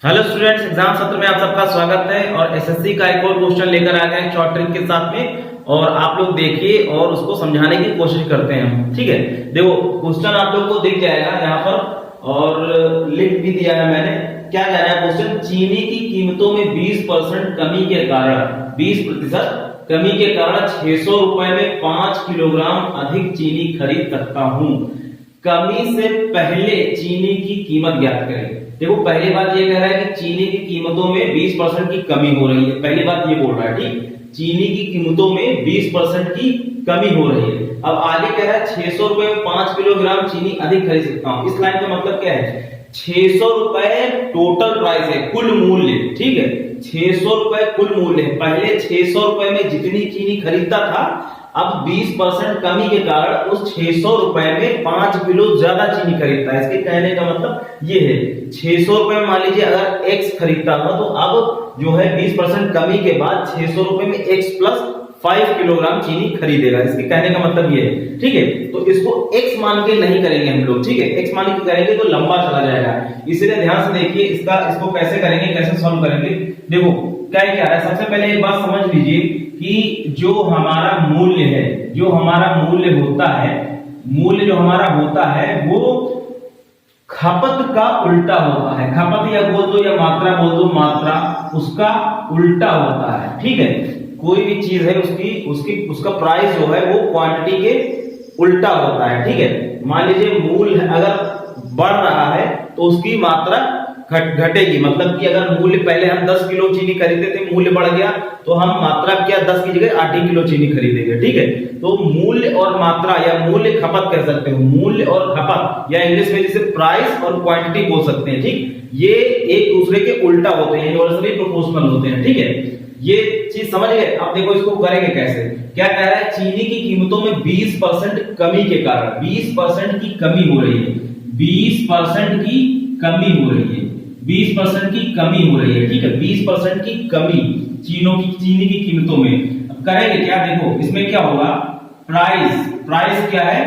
Hello students, exam सत्र में आप सबका स्वागत है। और एसएससी का एक और क्वेश्चन लेकर आ गए हैं शॉर्ट ट्रिक के साथ में, और आप लोग देखिए और उसको समझाने की कोशिश करते हैं। ठीक है, देखो क्वेश्चन आप लोग को दिख जाएगा यहाँ पर और लिख भी दिया है मैंने। क्या कह रहा है क्वेश्चन? चीनी की कीमतों में 20% कमी के कारण 20% कमी के कारण 600 रुपए में 5 किलोग्राम अधिक चीनी खरीद सकता हूं। कमी से पहले चीनी की कीमत ज्ञात करें। देखो पहली बात ये कह रहा है कि चीनी की कीमतों में 20% की कमी हो रही है। पहली बात ये बोल रहा है, ठीक, चीनी की कीमतों में 20% की कमी हो रही है। अब आगे कह रहा है 600 रुपए में 5 किलोग्राम चीनी अधिक खरीद सकता हूं। इस लाइन का मतलब क्या है? 600 रुपए टोटल प्राइस है, कुल मूल्य। ठीक है, 600 रुपए कुल मूल्य है। पहले 600 रुपए में जितनी चीनी खरीदता था, अब 20% कमी के कारण उस 600 रुपए में 5 किलो ज्यादा चीनी खरीदता है। इसके कहने का मतलब ये है, 600 रुपए में मान लीजिए अगर x खरीदता था, तो अब जो है 20% कमी के बाद 600 रुपए में x प्लस 5 किलोग्राम चीनी खरीदेगा। इसके कहने का मतलब ये है। ठीक है, तो इसको x मान के नहीं करेंगे हम लोग। ठीक है, x मान के करेंगे तो लंबा चला जाएगा, इसलिए ध्यान से देखिए इसको कैसे करेंगे, कैसे सॉल्व करेंगे। देखो क्या है, सबसे पहले एक बात समझ लीजिए कि जो हमारा मूल्य है, जो हमारा मूल्य होता है, मूल्य जो हमारा होता है वो खपत का उल्टा होता है। खपत या बोल दो या मात्रा बोल दो, मात्रा उसका उल्टा होता है। ठीक है, कोई भी चीज है उसका प्राइस जो है वो क्वांटिटी के उल्टा होता है। ठीक है, मान लीजिए मूल्य अगर बढ़ रहा है तो उसकी मात्रा घटेगी। मतलब कि अगर मूल्य पहले हम 10 किलो चीनी खरीदते थे, मूल्य बढ़ गया तो हम मात्रा क्या 10 की जगह 8 किलो चीनी खरीदेंगे। ठीक है, तो मूल्य और मात्रा या मूल्य खपत कह सकते हो, मूल्य और खपत, या इंग्लिश में जिसे प्राइस और क्वांटिटी बोल सकते हैं। ठीक, ये एक दूसरे के उल्टा होते हैं, इनवर्सली प्रोपोर्शनल होते हैं। ठीक है, ये चीज समझ गए। अब देखो इसको करेंगे कैसे। क्या कह रहा है? चीनी की कीमतों में 20% कमी के कारण 20% की कमी हो रही है। 20% की कमी हो रही है, 20% की कमी हो रही है। ठीक है, 20% की कमी चीनी की कीमतों में। अब करेंगे क्या? देखो इसमें क्या होगा, प्राइस क्या है?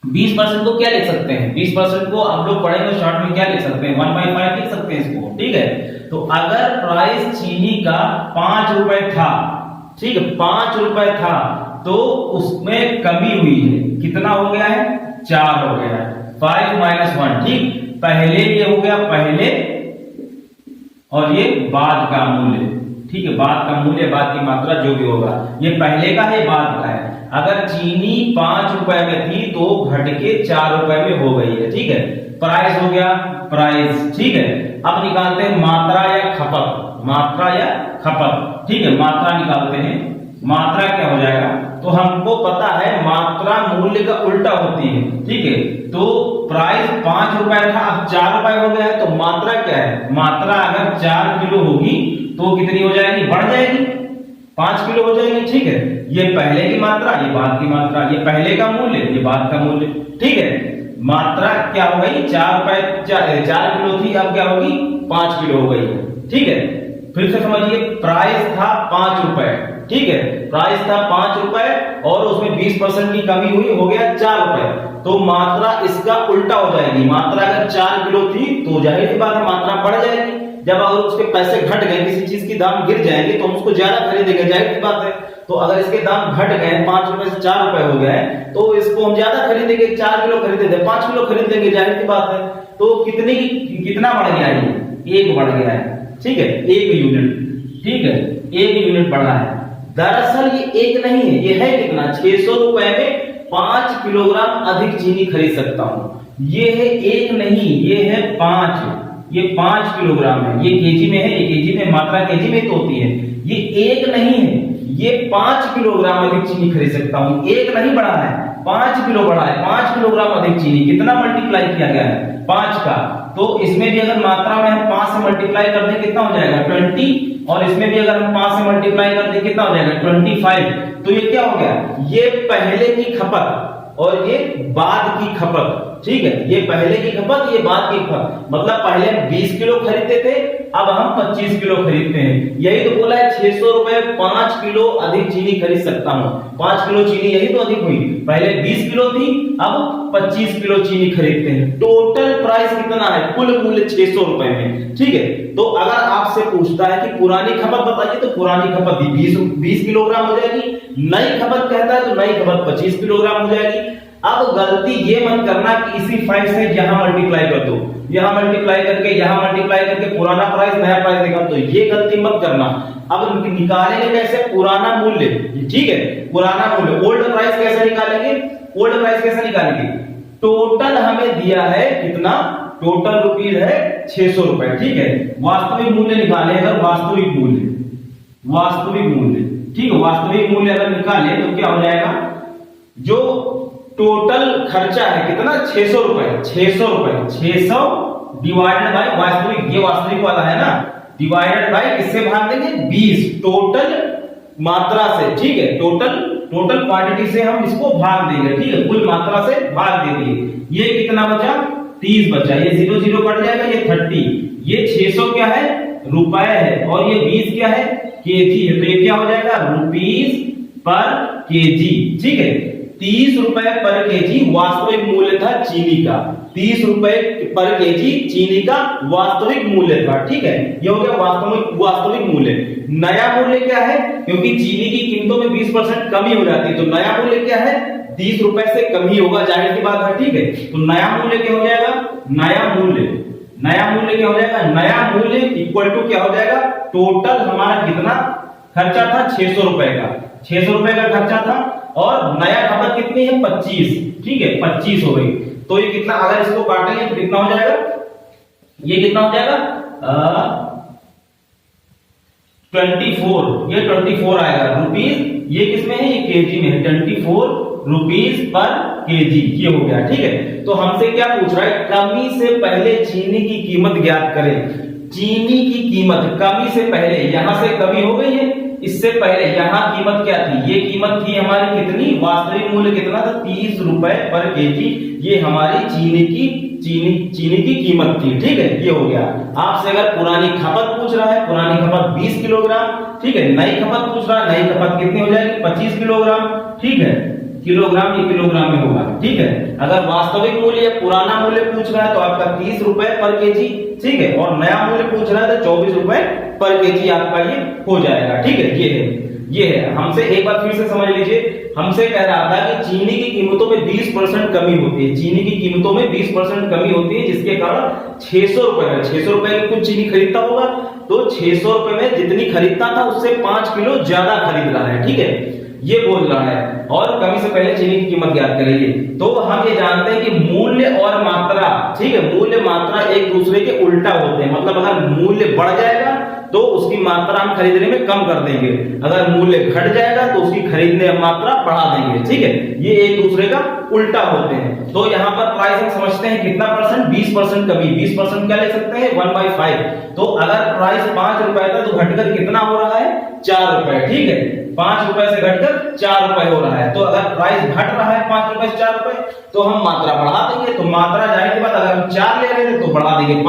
20% को क्या लिख सकते हैं? 20% को आप लोग पढ़ेंगे शॉर्ट में, क्या लिख सकते हैं? 1/5 लिख सकते हैं इसको। ठीक है, तो अगर प्राइस चीनी का 5 रुपए था, ठीक है, 5 रुपए था, तो उसमें कमी हुई है, कितना हो गया है? 4 हो गया है। 5 - 1। ठीक, पहले ये हो गया पहले, और ये बाद का मूल्य। ठीक है, बाद का मूल्य, बाद की मात्रा जो भी होगा, ये पहले का है, बाद का है। अगर चीनी 5 रुपए में थी तो घट के 4 रुपए में हो गई है। ठीक है, प्राइस हो गया प्राइस। ठीक है, अब निकालते हैं मात्रा या खपत, मात्रा या खपत। ठीक है, मात्रा निकालते हैं। मात्रा क्या हो जाएगा? तो हमको पता है मात्रा मूल्य का उल्टा होती है। ठीक है, तो प्राइस 5 रुपए था, अब 4 रुपए हो गया है, तो मात्रा क्या है? मात्रा अगर 4 किलो होगी तो कितनी हो जाएगी? बढ़ जाएगी, 5 किलो हो जाएगी। ठीक है, ये पहले की मात्रा, ये बाद की मात्रा, ये पहले का मूल्य, ये बाद का मूल्य। ठीक है, मात्रा क्या हो गई? 4 रुपए 4 किलो थी, अब क्या होगी? 5 किलो हो गई। ठीक है, फिर से समझिए, प्राइस था 5 रुपए। ठीक है, प्राइस था 5 रुपए और उसमें 20% की कमी हुई, हो गया 4 रुपए। तो मात्रा इसका उल्टा हो जाएगी। मात्रा अगर 4 किलो थी तो जाहिर सी बात है मात्रा बढ़ जाएगी। जब अगर उसके पैसे घट गए, किसी चीज की दाम गिर जाएंगे तो हम उसको ज्यादा खरीदेंगे, जाहिर सी बात है। तो अगर इसके दाम घट गए, 5 रुपए से 4 रुपए हो गए, तो इसको हम ज्यादा खरीदेंगे। 4 किलो खरीदे थे, 5 किलो खरीद लेंगे, जाहिर सी बात है। तो कितना बढ़ गया? ये 1 बढ़ गया है। ठीक है, 1 यूनिट। ठीक है, 1 यूनिट बढ़ा है। दरअसल ये 1 नहीं है, ये है कितना? 600 रुपए में 5 किलोग्राम अधिक चीनी खरीद सकता हूं। ये है 1 नहीं, ये है 5। ये 5 किलोग्राम है, ये केजी में है, ये केजी में, मात्रा केजी में तो होती है। ये 1 नहीं है, ये 5 किलोग्राम अधिक चीनी खरीद सकता हूं। 1 नहीं बढ़ा है, 5 किलो बढ़ा है। 5 किलोग्राम अधिक चीनी कितना मल्टीप्लाई किया गया है? 5 का। तो इसमें भी अगर मात्रा में हम 5 से मल्टीप्लाई कर दें, कितना हो जाएगा? 20। और इसमें भी अगर हम 5 से मल्टीप्लाई कर दें, कितना हो जाएगा? 25। तो ये क्या हो गया? ये पहले की खपत और ये बाद की खपत। ठीक है, ये पहले की खपत, ये बाद की खपत। मतलब पहले हम 20 किलो खरीदते थे, अब हम 25 किलो खरीदते हैं। यही तो बोला है 600 रुपए 5 किलो अधिक चीनी खरीद सकता हूं। 5 किलो चीनी यही तो अधिक हुई, पहले 20 किलो थी, अब 25 किलो चीनी खरीदते हैं। टोटल प्राइस कितना है, कुल मूल्य 600 रुपए में। ठीक है, तो अगर आपसे पूछता है कि पुरानी खपत बताइए, तो पुरानी खपत 20 किलोग्राम हो जाएगी। नई खपत कहता है तो नई खपत 25 किलोग्राम हो जाएगी। अब गलती ये मत करना कि इसी 5 से यहां मल्टीप्लाई कर दो, यहां मल्टीप्लाई करके यहां मल्टीप्लाई करके पुराना प्राइस नया प्राइस निकाल दो, ये गलती मत करना। अब निकालेंगे कैसे पुराना मूल्य, ठीक है, पुराना मूल्य ओल्ड प्राइस कैसे निकालेंगे, ओल्ड प्राइस कैसे निकालेंगे, टोटल हमें दिया है कितना, टोटल रुपीज है 600 रुपए। ठीक है, वास्तविक मूल्य निकालें, अगर वास्तविक मूल्य, ठीक है, वास्तविक मूल्य अगर निकालें तो क्या हो जाएगा, जो टोटल खर्चा है कितना 600 रुपए, 600 डिवाइडेड बाय वास्तविक, ये वास्तविक वाला है ना, डिवाइडेड बाय किससे भाग देंगे 20 टोटल मात्रा से। ठीक है, टोटल क्वांटिटी से हम इसको भाग देंगे। ठीक है, कुल मात्रा से भाग दे दिए। ये कितना बचा 30 बचा, ये 0 0 कट जाएगा, ये 30, ये 600 क्या है रुपए है, और ये 20 क्या है केजी है, तो ये क्या हो जाएगा रुपीस पर केजी। ठीक है, 30 रुपए पर केजी वास्तविक मूल्य था चीनी का, 30 रुपए पर केजी चीनी का वास्तविक मूल्य था। ठीक है, ये हो गया वास्तविक मूल्य। नया मूल्य क्या है, क्योंकि चीनी की कीमतों में 20% कमी हो जाती है, तो नया मूल्य क्या है 30 रुपए से कम ही होगा, जाहिर सी बात है। ठीक है, तो नया मूल्य क्या हो जाएगा, नया मूल्य क्या हो जाएगा, नया मूल्य इक्वल टू क्या हो जाएगा, टोटल हमारा कितना खर्चा था 600 रुपए का, 600 रुपए का खर्चा था, और नया खपत कितनी है 25। ठीक है, 25 हो गई, तो ये कितना, अगर इसको काटेंगे तो कितना हो जाएगा, ये कितना हो जाएगा 24, ये 24 आएगा रुपीस, ये किसमें है, ये केजी में है, 24 रुपीस पर केजी, ये हो गया। ठीक है, तो हमसे क्या पूछ रहा है, कमी से पहले चीनी की कीमत ज्ञात करें। चीनी की कीमत कमी से पहले, यहां से कमी हो गई है, इससे पहले यहां कीमत क्या थी, ये कीमत थी हमारी कितनी, वास्तविक मूल्य कितना था 30 रुपए पर केजी, ये हमारी चीनी की कीमत थी। ठीक है, ये हो गया। आपसे अगर पुरानी खपत पूछ रहा है, पुरानी खपत 20 किलोग्राम, ठीक है, नई खपत पूछ रहा है, नई खपत कितनी हो जाएगी 25 किलोग्राम। ठीक है, किलोग्राम ये किलोग्राम में होगा। ठीक है, अगर वास्तविक मूल्य पुराना मूल्य पूछ रहा है तो आपका 30 रुपए पर केजी, ठीक है, और नया मूल्य पूछ रहा है तो 24 रुपए पर केजी आपका ये हो जाएगा। ठीक है, ये है। हमसे एक बार फिर से समझ लीजिए, हमसे कह रहा था कि चीनी की कीमतों में 20% कमी होती है, चीनी की कीमतों में 20% कमी होती है, जिसके कारण 600 रुपए की कुछ चीनी खरीदता होगा, तो 600 रुपए में जितनी खरीदता था उससे 5 किलो ज्यादा खरीद रहा है। ठीक है, ये बोल रहा है, और कमी से पहले चीनी की कीमत ज्ञात करेंगे। तो हम ये जानते हैं कि मूल्य और मात्रा, ठीक है, मूल्य मात्रा एक दूसरे के उल्टा होते हैं। मतलब अगर मूल्य बढ़ जाएगा तो उसकी मात्रा हम खरीदने में कम कर देंगे, अगर मूल्य घट जाएगा तो उसकी खरीदने मात्रा बढ़ा देंगे। ठीक है, ये एक दूसरे का उल्टा होते हैं। तो यहाँ पर प्राइस हम समझते हैं कितना परसेंट, 20% कमी, 20% क्या ले सकते हैं 1/5। तो अगर प्राइस 5 रुपए था तो घटकर कितना हो रहा है 4 रुपए। ठीक है, 5 रुपए से घटकर 4 रुपए हो रहा है। तो अगर प्राइस घट रहा है 5 रुपए से 4 रुपए, तो हम मात्रा बढ़ा देंगे। तो मात्रा जाने के बाद अगर हम 4 ले रहे थे तो बढ़ा देंगे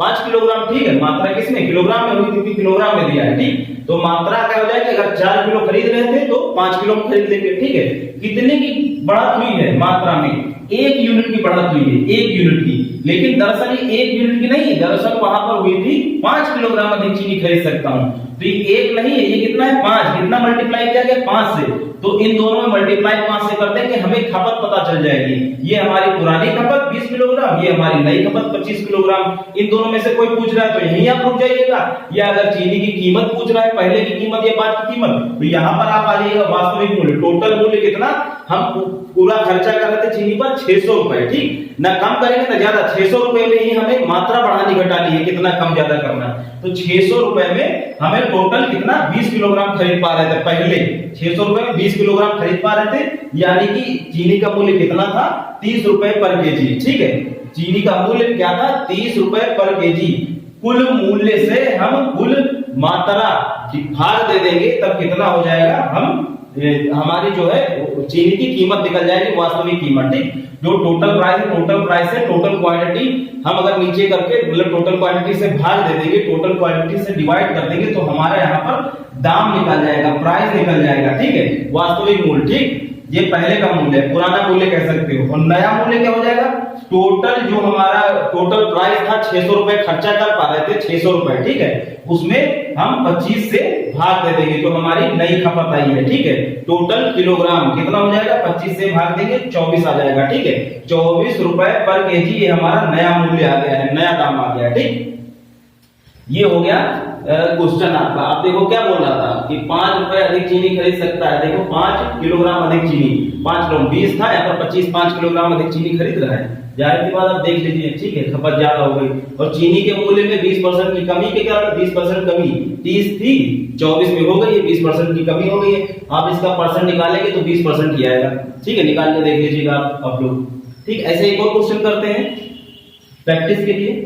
5 किलोग्राम। ठीक है, मात्रा किसमें किलोग्राम में हुई, क्योंकि किलोग्राम में दिया है। ठीक, तो मात्रा क्या हो जाएगी, अगर 4 किलो खरीद रहे थे तो 5 किलो में खरीद लेंगे। ठीक है, कितने की बढ़त हुई है मात्रा में, 1 यूनिट की बढ़त हुई है, 1 यूनिट की। लेकिन दरअसल ये 1 यूनिट की नहीं है, दरअसल वहां पर हुई थी 5 किलोग्राम अधिक चीनी खरीद सकता हूं। तो ये 1 नहीं है, ये कितना है 5, कितना मल्टीप्लाई किया गया 5 से, तो इन दोनों में मल्टीप्लाई 5 से कर देंगे, हमें खपत पता चल जाएगी। ये हमारी पुरानी खपत 20 किलोग्राम, ये हमारी नई खपत 25 किलोग्राम। इन दोनों में से कोई पूछ रहा है तो यहीं आप रुक जाइएगा, या अगर चीनी की कीमत पूछ रहा है, पहले की कीमत या बाद की कीमत, तो यहां पर आप आ जाइएगा वास्तविक मूल्य, टोटल मूल्य कितना, हम पूरा खर्चा कर रहे थे चीनी पर 600 रुपए। ठीक, ना कम करेंगे ना ज्यादा, 600 रुपए में ही हमें मात्रा बढ़ानी घटानी है, कितना कम ज्यादा करना। तो 600 रुपए में हमें टोटल कितना 20 किलोग्राम खरीद पा रहे थे, पहले 600 रुपए में 20 किलोग्राम खरीद पा रहे थे, यानी कि चीनी का मूल्य कितना था 30 रुपए पर केजी। ठीक है, चीनी का मूल्य क्या था 30 रुपए पर केजी। कुल मूल्य से हम कुल मात्रा भाग दे देंगे, तब कितना हो जाएगा, हम हमारी जो है चीनी की कीमत निकल जाएगी, वास्तविक कीमत। ठीक, जो टोटल प्राइस है, टोटल प्राइस है टोटल क्वांटिटी, हम अगर नीचे करके मतलब टोटल क्वांटिटी से भाग दे देंगे, टोटल क्वांटिटी से डिवाइड कर देंगे तो हमारा यहाँ पर दाम निकल जाएगा, प्राइस निकल जाएगा। ठीक है, वास्तविक मूल्य। ठीक, ये पहले का मूल्य है, पुराना मूल्य कह सकते हो। और नया मूल्य क्या हो जाएगा? टोटल जो हमारा टोटल प्राइस था 600 रुपए खर्चा कर पा रहे थे, 600 रुपए। ठीक है, उसमें हम 25 से भाग दे देंगे तो हमारी नई खपत आई है। ठीक है, टोटल किलोग्राम कितना हो जाएगा? 25 से भाग देंगे 24 आ जाएगा। ठीक है, 24 रुपए पर केजी, ये हमारा नया मूल्य आ गया है, नया दाम आ गया। ठीक, ये हो गया क्वेश्चन आपका। आप देखो क्या बोल रहा था कि 5 रुपए अधिक चीनी खरीद सकता है। देखो 5 किलोग्राम अधिक चीनी, 5 किलो 20 था, यहाँ पर 25 5 किलोग्राम अधिक चीनी खरीद रहा है। जाहिर सी बात आप देख लीजिए। ठीक है, खपत ज्यादा हो गई और चीनी के मूल्य में 20% की कमी के कारण 20% कमी, 30 थी 24 में हो गई है, 20% की कमी हो गई है। आप इसका परसेंट निकालेंगे तो 20% ही आएगा। ठीक है, निकाल के देख लीजिएगा आप लोग। ठीक, ऐसे एक और क्वेश्चन करते हैं प्रैक्टिस के लिए।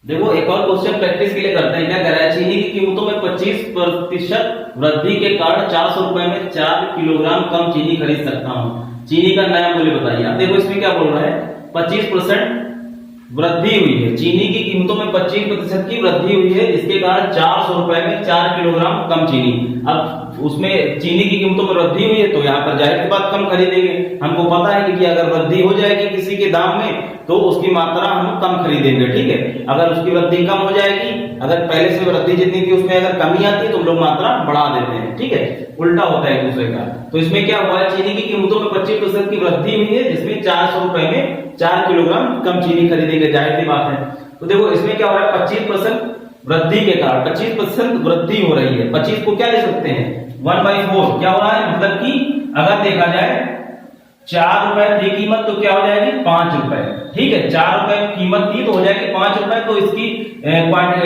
देखो एक और क्वेश्चन प्रैक्टिस के लिए करते हैं। क्या कह रहा है? चीनी की कीमतों में 25% वृद्धि के कारण 400 रुपए में 4 किलोग्राम कम चीनी खरीद सकता हूँ। चीनी का नया मूल्य बताइए। अब देखो इसमें क्या बोल रहा है? 25% वृद्धि हुई है, चीनी की कीमतों में 25% की वृद्धि हुई है, इसके कारण 400 रुपए में 4 किलोग्राम कम चीनी। अब उसमें चीनी की कीमतों में वृद्धि हुई है तो यहाँ पर जाहिर सी बात कम खरीदेंगे। हमको पता है कि अगर वृद्धि हो जाएगी किसी के दाम में तो उसकी मात्रा हम कम खरीदेंगे। ठीक है, अगर उसकी वृद्धि कम हो जाएगी, अगर पहले से वृद्धि जितनी थी उसमें अगर कमी आती है तो हम लोग मात्रा बढ़ा देते हैं। ठीक है, उल्टा होता है एक दूसरे का। तो इसमें क्या हुआ है? चीनी की कीमतों में 25% की वृद्धि हुई है, जिसमें 400 रुपए में 4 किलोग्राम कम चीनी खरीदेंगे, जाहिर सी बात है। तो देखो इसमें क्या हो रहा है? 25% वृद्धि के कारण 25% वृद्धि हो रही है। 25 को क्या ले सकते हैं? 1/4 क्या हो रहा है? मतलब कि अगर देखा जाए 4 रुपए थी कीमत तो क्या हो जाएगी? 5 रुपए। ठीक है, 4 रुपए कीमत थी तो हो जाएगी 5 रुपए, तो इसकी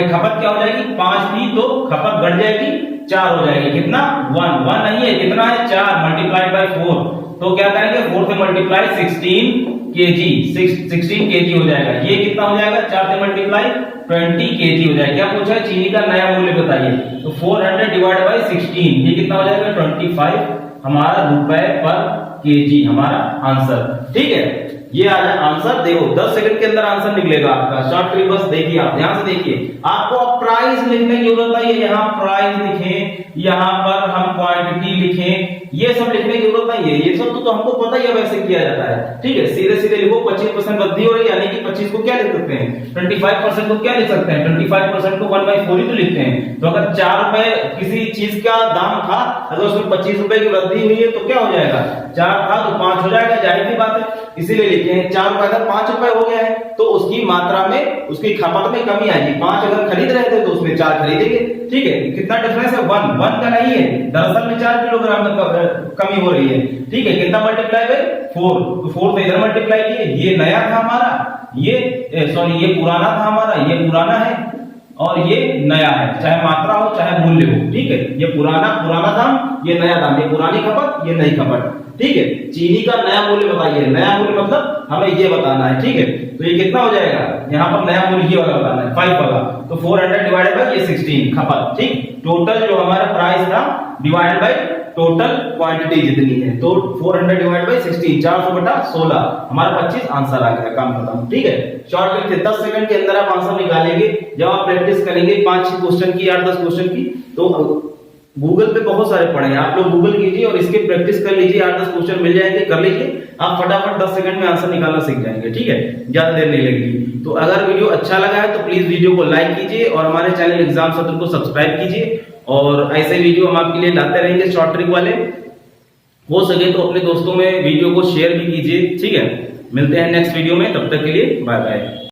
खपत क्या हो जाएगी? 5 थी तो खपत बढ़ जाएगी 4 हो जाएगी। कितना? 1 नहीं है, कितना है? 4 मल्टीप्लाइड बाय 4। तो क्या करेंगे? 4 से मल्टीप्लाई 16 केजी, 16 केजी हो जाएगा। ये कितना हो जाएगा? 4 से मल्टीप्लाई 20 केजी हो जाएगा। क्या पूछा है? चीनी का नया मूल्य बताइए। तो 400 डिवाइड बाय 16, ये कितना हो जाएगा? 25 हमारा रुपए पर केजी, हमारा आंसर। ठीक है, ये आ जाए आंसर। देखो 10 सेकंड के अंदर आंसर निकलेगा आपका। शॉर्ट ट्रिक बस देखिए, आप ध्यान से देखिए। आपको अब प्राइस लिखने की जरूरत नहीं है, यहाँ प्राइस लिखें, यहाँ पर हम क्वांटिटी लिखें, ये सब लिखने की जरूरत नहीं है। ये सब तो हमको पता ही है वैसे किया जाता है। ठीक है, सीधे सीधे लिखो 25% वृद्धि हो रही है, यानी कि 25 को क्या लिख सकते हैं? 25% को क्या लिख सकते हैं? 25% को 1/4 ही तो लिखते हैं। तो अगर 4 रुपए किसी चीज का दाम था, अगर उसमें 25 रुपए की वृद्धि हुई है तो क्या हो जाएगा? 4 था तो 5 हो जाएगा, जाहिर सी बात है। इसीलिए लिखते हैं 4 रुपए का 5 रुपए हो गया है तो उसकी मात्रा में, उसकी खपत में कमी आएगी। 5 अगर खरीद रहे थे तो उसमें 4 खरीदेंगे। ठीक है, कितना डिफरेंस है? 1 का नहीं है, दरअसल में 4 किलोग्राम कमी हो रही है। ठीक है, कितना मल्टीप्लाई है? 4। तो 4 से इधर मल्टीप्लाई किए, ये नया था हमारा, ये सॉरी ये पुराना था हमारा, ये पुराना है और ये नया है, चाहे मात्रा हो चाहे मूल्य हो। ठीक है, ये पुराना दाम, ये नया दाम, ये पुरानी खपत, ये नई खपत। ठीक है, चीनी का नया मूल्य बताइए। नया मूल्य मतलब हमें ये बताना है। ठीक है, तो ये कितना हो जाएगा? यहाँ पर नया मूल्य ये वाला बताना है, 5 वाला। तो 400 डिवाइडेड बाय ये 16 खपत। ठीक, टोटल जो हमारा प्राइस था डिवाइडेड बाय टोटल क्वांटिटी जितनी है, तो 400 डिवाइड बाय 16, 400 बटा 16, हमारा 25 आंसर आ गया, काम खत्म। ठीक है, शॉर्ट ट्रिक से 10 सेकंड के अंदर आप आंसर निकालेंगे। जब आप प्रैक्टिस करेंगे 5-6 क्वेश्चन की, 8-10 क्वेश्चन की, तो गूगल पे बहुत सारे पड़े हैं, आप लोग गूगल कीजिए और इसके प्रैक्टिस कर लीजिए। 8-10 क्वेश्चन मिल जाएंगे, कर लीजिए, आप फटाफट 10 सेकंड में आंसर निकालना सीख जाएंगे। ठीक है, ज्यादा देर नहीं लगेगी। तो अगर वीडियो अच्छा लगा है तो प्लीज वीडियो को लाइक कीजिए और हमारे चैनल एग्जाम सत्र को सब्सक्राइब कीजिए। और ऐसे वीडियो हम आपके लिए लाते रहेंगे शॉर्ट ट्रिक वाले। हो सके तो अपने दोस्तों में वीडियो को शेयर भी कीजिए। ठीक है, मिलते हैं नेक्स्ट वीडियो में, तब तक के लिए बाय बाय।